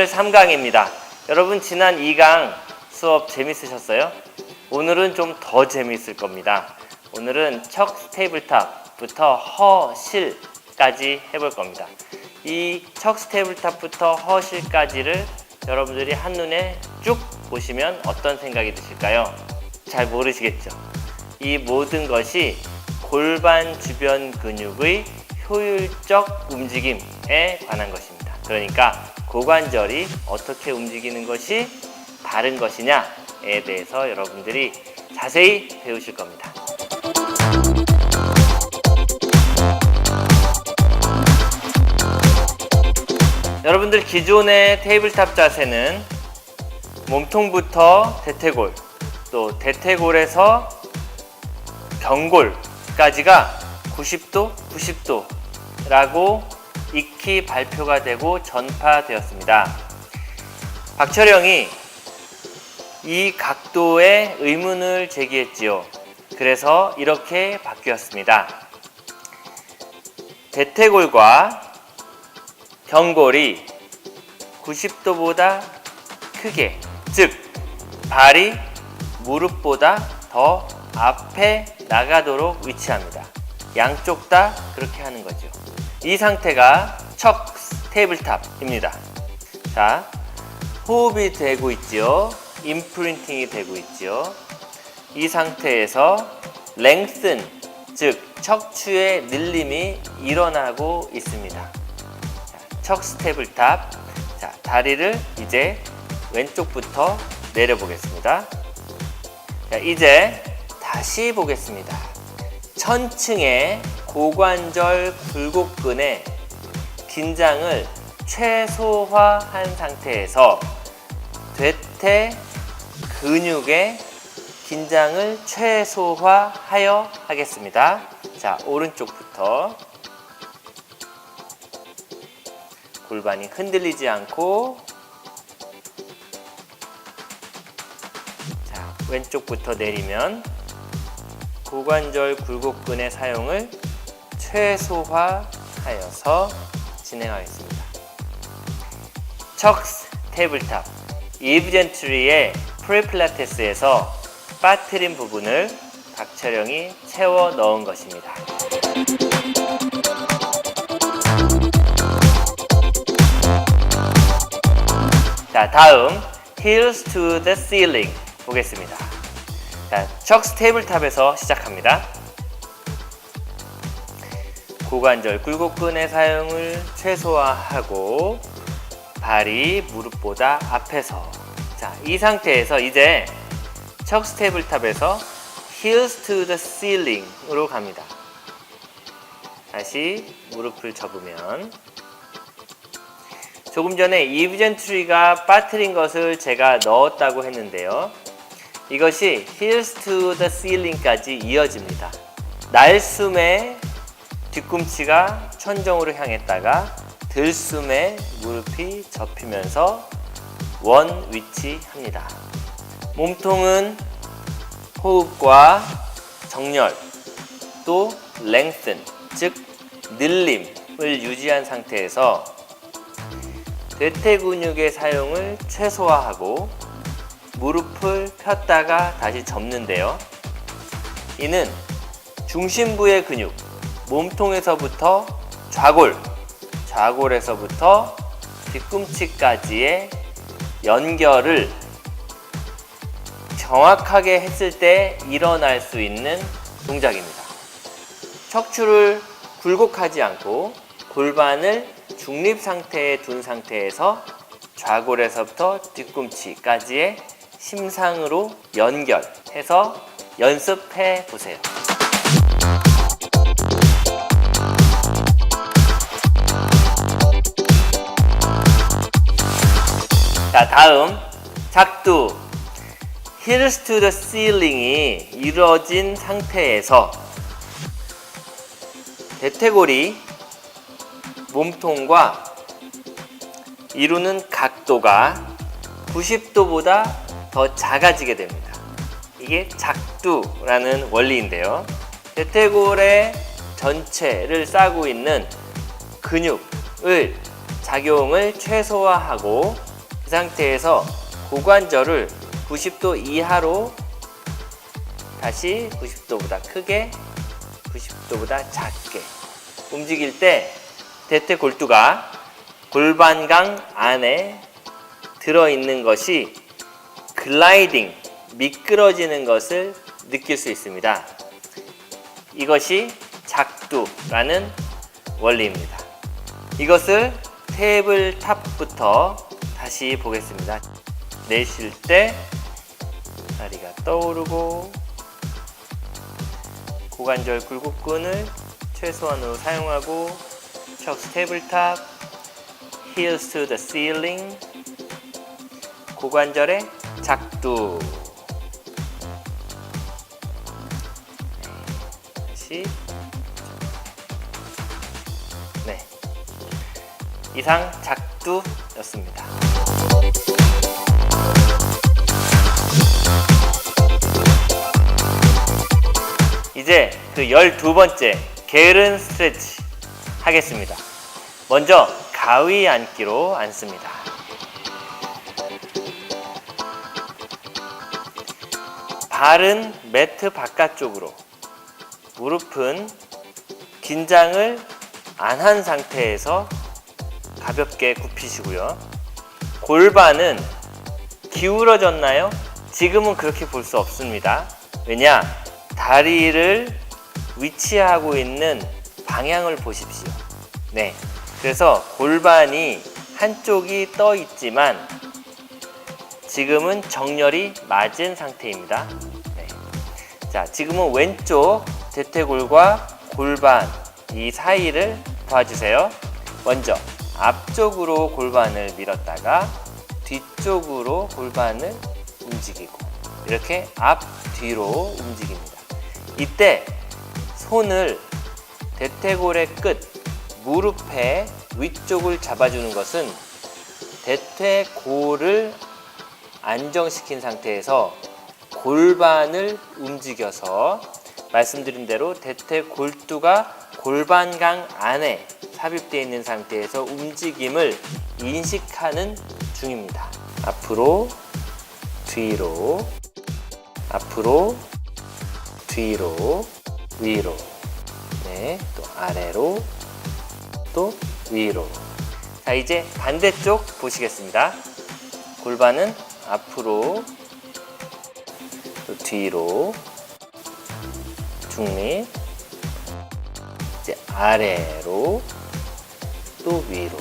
오늘 3강입니다. 여러분 지난 2강 수업 재밌으셨어요? 오늘은 좀 더 재밌을 겁니다. 오늘은 척 테이블탑부터 허실까지 해볼 겁니다. 이 척 테이블탑부터 허실까지를 여러분들이 한눈에 쭉 보시면 어떤 생각이 드실까요? 잘 모르시겠죠? 이 모든 골반 주변 근육의 효율적 움직임에 관한 것입니다. 그러니까 고관절이 어떻게 움직이는 것이 바른 것이냐에 대해서 여러분들이 자세히 배우실 겁니다. 여러분들 기존의 테이블탑 자세는 몸통부터 대퇴골, 또 대퇴골에서 경골까지가 90도, 90도라고 익히 발표가 되고 전파되었습니다. 박철영이 이 각도에 의문을 제기했지요. 그래서 이렇게 바뀌었습니다. 대퇴골과 경골이 90도보다 크게, 즉 발이 무릎보다 더 앞에 나가도록 위치합니다. 양쪽 다 그렇게 하는 거죠. 이 상태가 척 테이블탑입니다. 자, 호흡이 되고 있지요. 임프린팅이 되고 있지요. 이 상태에서 랭슨, 즉 척추의 늘림이 일어나고 있습니다. 척 테이블탑. 자, 다리를 이제 왼쪽부터 내려보겠습니다. 자, 이제 다시 보겠습니다. 천층의 고관절 굴곡근의 긴장을 최소화한 상태에서 대퇴 근육의 긴장을 최소화하여 하겠습니다. 자, 오른쪽부터 골반이 흔들리지 않고, 자, 왼쪽부터 내리면 고관절 굴곡근의 사용을 최소화하여서 진행하겠습니다. 척 테이블탑, 이브 젠트리의 프리필라테스에서 빠뜨린 부분을 박철영이 채워 넣은 것입니다. 자, 다음 Heels to the Ceiling 보겠습니다. 자, 척 테이블탑에서 시작합니다. 고관절 굴곡근의 사용을 최소화하고 발이 무릎보다 앞에서, 자, 이 상태에서 이제 척 테이블탑에서 Heels to the Ceiling으로 갑니다. 다시 무릎을 접으면, 조금 전에 이브 젠트리가 빠뜨린 것을 제가 넣었다고 했는데요. 이것이 Heels to the Ceiling까지 이어집니다. 날숨에 뒤꿈치가 천정으로 향했다가 들숨에 무릎이 접히면서 원 위치합니다. 몸통은 호흡과 정렬, 또 랭슨, 즉 늘림을 유지한 상태에서 대퇴 근육의 사용을 최소화하고 무릎을 폈다가 다시 접는데요. 이는 중심부의 근육, 몸통에서부터 좌골, 좌골에서부터 뒤꿈치까지의 연결을 정확하게 했을 때 일어날 수 있는 동작입니다. 척추를 굴곡하지 않고 골반을 중립 상태에 둔 상태에서 좌골에서부터 뒤꿈치까지의 심상으로 연결해서 연습해 보세요. 자, 다음 작두 Heels to the Ceiling이 이루어진 상태에서 대퇴골이 몸통과 이루는 각도가 90도보다 더 작아지게 됩니다. 이게 작두라는 원리인데요. 대퇴골의 전체를 싸고 있는 근육을 작용을 최소화하고 상태에서 고관절을 90도 이하로 다시 90도보다 크게, 90도보다 작게 움직일 때 대퇴골두가 골반강 안에 들어있는 것이 글라이딩, 미끄러지는 것을 느낄 수 있습니다. 이것이 작두라는 원리입니다. 이것을 테이블탑부터 다시 보겠습니다. 내쉴 때 다리가 떠오르고 고관절 굴곡근을 최소한으로 사용하고 척스 테이블탑, heels to the ceiling, 고관절의 작두. 다시 네, 이상 작두였습니다. 이제 그 12번째 게으른 스트레치 하겠습니다. 먼저 가위 앉기로 앉습니다. 발은 매트 바깥쪽으로, 무릎은 긴장을 안 한 상태에서 가볍게 굽히시고요. 골반은 기울어졌나요? 지금은 그렇게 볼 수 없습니다. 왜냐? 다리를 위치하고 있는 방향을 보십시오. 네, 그래서 골반이 한쪽이 떠 있지만 지금은 정렬이 맞은 상태입니다. 네. 자, 지금은 왼쪽 대퇴골과 골반 이 사이를 도와주세요. 먼저 앞쪽으로 골반을 밀었다가 뒤쪽으로 골반을 움직이고 이렇게 앞, 뒤로 움직입니다. 이때 손을 대퇴골의 끝, 무릎의 위쪽을 잡아주는 것은 대퇴골을 안정시킨 상태에서 골반을 움직여서 말씀드린 대로 대퇴골두가 골반강 안에 삽입되어 있는 상태에서 움직임을 인식하는 중입니다. 앞으로, 뒤로, 앞으로, 뒤로, 위로, 네, 또 아래로, 또 위로. 자, 이제 반대쪽 보시겠습니다. 골반은 앞으로, 또 뒤로, 중립, 이제 아래로, 또 위로,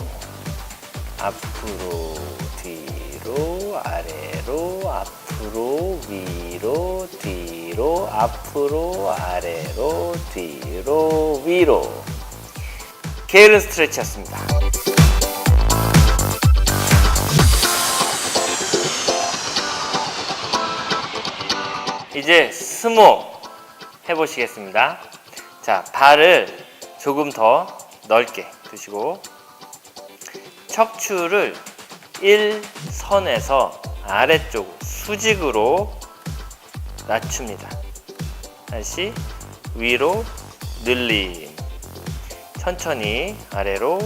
앞으로, 뒤로, 아래로, 앞으로, 위로, 뒤로, 앞으로, 아래로, 뒤로, 위로. 게으른 스트레치였습니다. 이제 스모 해보시겠습니다. 자, 발을 조금 더 넓게 두시고 척추를 1선에서 아래쪽 수직으로 낮춥니다. 다시 위로 늘림, 천천히 아래로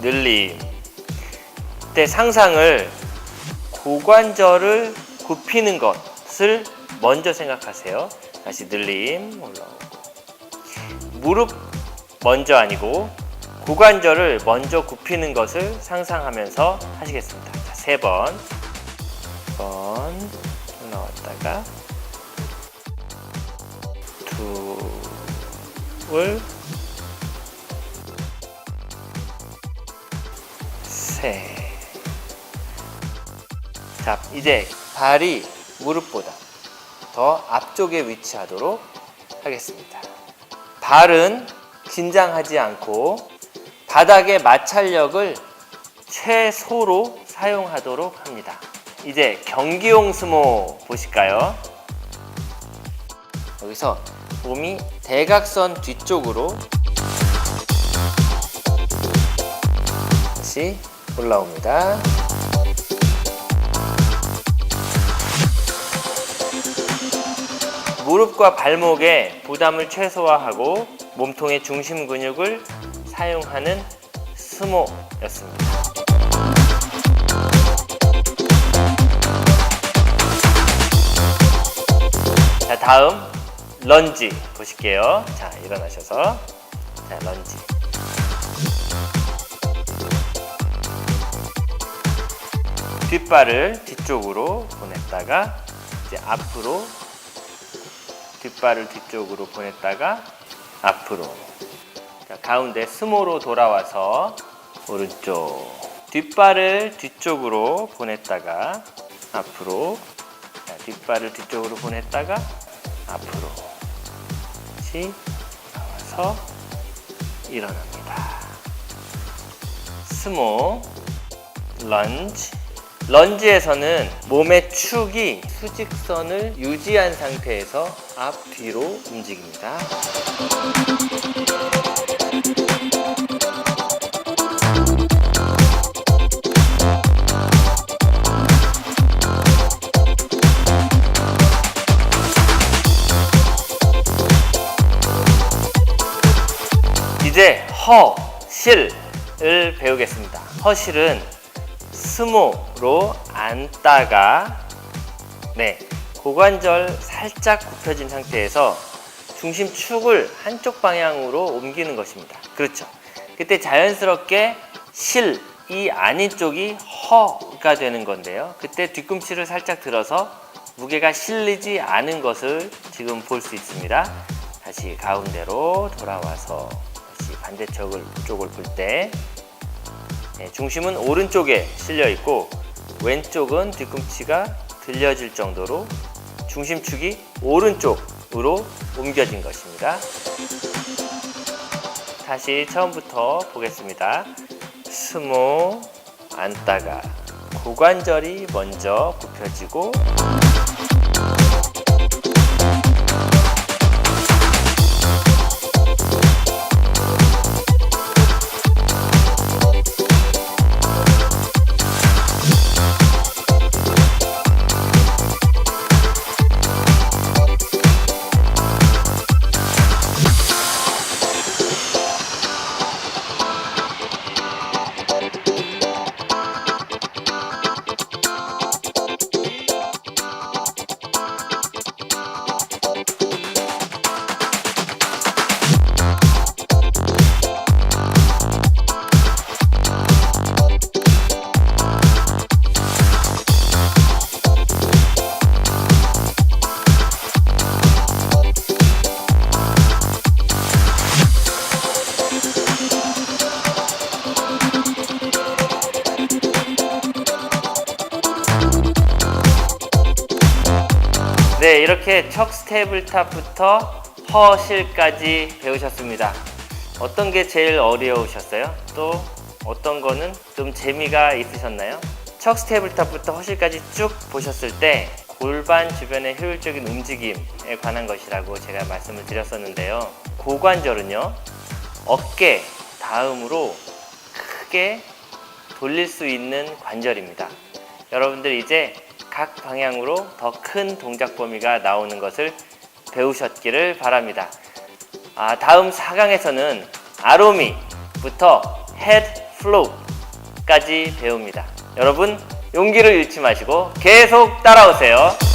늘림. 이때 상상을 고관절을 굽히는 것을 먼저 생각하세요. 다시 늘림, 올라오고. 무릎 먼저 아니고 고관절을 먼저 굽히는 것을 상상하면서 하시겠습니다. 자, 3번. 1번 올라왔다가 둘, 셋. 자, 이제 발이 무릎보다 더 앞쪽에 위치하도록 하겠습니다. 발은 긴장하지 않고 바닥의 마찰력을 최소로 사용하도록 합니다. 이제 경기용 스모 보실까요? 여기서 몸이 대각선 뒤쪽으로 다시 올라옵니다. 무릎과 발목에 부담을 최소화하고 몸통의 중심 근육을 사용하는 스모였습니다. 다음 런지 보실게요. 자, 일어나셔서 자, 런지. 뒷발을 뒤쪽으로 보냈다가 이제 앞으로, 뒷발을 뒤쪽으로 보냈다가 앞으로. 자, 가운데 스모로 돌아와서 오른쪽. 뒷발을 뒤쪽으로 보냈다가 앞으로. 자, 뒷발을 뒤쪽으로 보냈다가 앞으로. 다시 돌아와서 일어납니다. 스모, 런지. 런지에서는 몸의 축이 수직선을 유지한 상태에서 앞뒤로 움직입니다. 이제 허실을 배우겠습니다. 허실은 스모로 앉다가 고관절 살짝 굽혀진 상태에서 중심축을 한쪽 방향으로 옮기는 것입니다. 그렇죠. 그때 자연스럽게 실, 이 아닌 쪽이 허가 되는 건데요. 그때 뒤꿈치를 살짝 들어서 무게가 실리지 않은 것을 지금 볼 수 있습니다. 다시 가운데로 돌아와서 다시 반대쪽을 볼 때 중심은 오른쪽에 실려 있고 왼쪽은 뒤꿈치가 들려질 정도로 중심축이 오른쪽으로 옮겨진 것입니다. 다시 처음부터 보겠습니다. 스모, 앉다가 고관절이 먼저 굽혀지고 이렇게 척 스테이블탑부터 허실까지 배우셨습니다. 어떤 게 제일 어려우셨어요? 또 어떤 거는 좀 재미가 있으셨나요? 척 스테이블탑부터 허실까지 쭉 보셨을 때 골반 주변의 효율적인 움직임에 관한 것이라고 제가 말씀을 드렸었는데요. 고관절은요, 어깨 다음으로 크게 돌릴 수 있는 관절입니다. 여러분들 이제 각 방향으로 더 큰 동작 범위가 나오는 것을 배우셨기를 바랍니다. 다음 4강에서는 아로미부터 헤드 플로우까지 배웁니다. 여러분 용기를 잃지 마시고 계속 따라오세요.